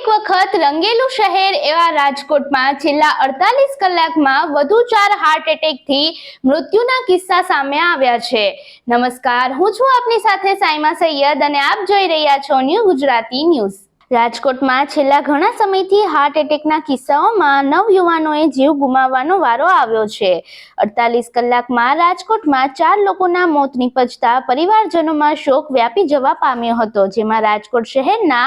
એક વખત રંગેલું શહેર એવા રાજકોટમાં છેલ્લા 48 કલાકમાં વધુ 4 હાર્ટ એટેકથી મૃત્યુના કિસ્સા સામે આવ્યા છે। નમસ્કાર, હું છું આપની સાથે સાઈમા સૈયદ અને આપ જોઈ રહ્યા છો ન્યૂ ગુજરાતી ન્યૂઝ। રાજકોટમાં છેલ્લા ઘણા સમયથી હાર્ટ એટેકના કિસ્સાઓમાં નવયુવાનોએ જીવ ગુમાવવાનો વારો આવ્યો છે। 48 કલાકમાં રાજકોટમાં 4 લોકોના મોત નિપજતા પરિવારજનોમાં શોક વ્યાપી જવા પામ્યો હતો, જેમાં રાજકોટ શહેરના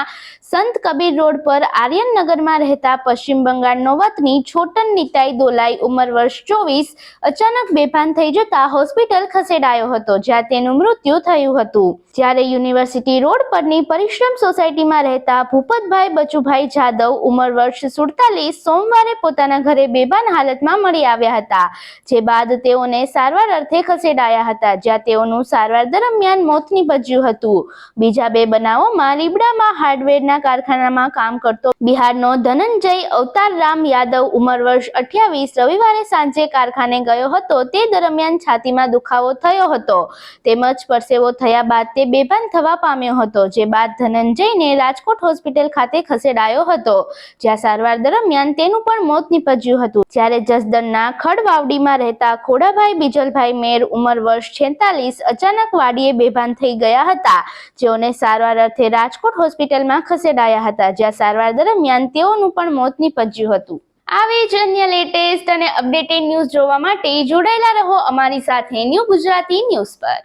સંત કબીર રોડ પર આર્યનનગરમાં રહેતા પશ્ચિમ બંગાળનો વતની છોટન નીતાઈ દોલાઈ ઉંમર વર્ષ 24 અચાનક બેભાન થઈ જતા હોસ્પિટલ ખસેડાયો હતો, જ્યાં તેનું મૃત્યુ થયું હતું। જ્યારે યુનિવર્સિટી રોડ પરની પરિશ્રમ સોસાયટીમાં રહેતા ભૂપતભાઈ બચુભાઈ જાદવ ઉંમર વર્ષ 47 સોમવારે પોતાના ઘરે બેભાન હાલતમાં મળી આવ્યા હતા, જે બાદ તેઓને સારવાર અર્થે ખસેડાયા હતા, જ્યાં તેઓનું સારવાર દરમિયાન મોત નિપજ્યું હતું। બીજા બે બનાવોમાં લીબડામાં હાર્ડવેરના કારખાનામાં કામ કરતો બિહારનો ધનંજય અવતારરામ યાદવ ઉંમર વર્ષ 28 રવિવારે સાંજે કારખાને ગયો હતો, તે દરમિયાન છાતીમાં દુખાવો થયો હતો તેમજ પરસેવો થયા બાદ તે બેભાન થવા પામ્યો હતો, જે બાદ ધનંજયને રાજકોટ હોસ્પિટલ ખાતે ખસેડાયો હતો, જ્યાં સારવાર દરમિયાન તેનું પણ મોત નિપજ્યું હતું। જ્યારે જસદણના ખડવાવડીમાં રહેતા ખોડાભાઈ બીજલભાઈ મેર ઉંમર વર્ષ 46 અચાનક વાડીએ બેભાન થઈ ગયા હતા, જેઓને સારવાર અર્થે રાજકોટ હોસ્પિટલમાં ખસેડાયા હતા, જ્યાં સારવાર દરમિયાન તેઓનું પણ મોત નિપજ્યું હતું। આવી જ અન્ય લેટેસ્ટ અને અપડેટેડ ન્યૂઝ જોવા માટે જોડાયેલા રહો અમારી સાથે ન્યૂ ગુજરાતી ન્યૂઝ પર।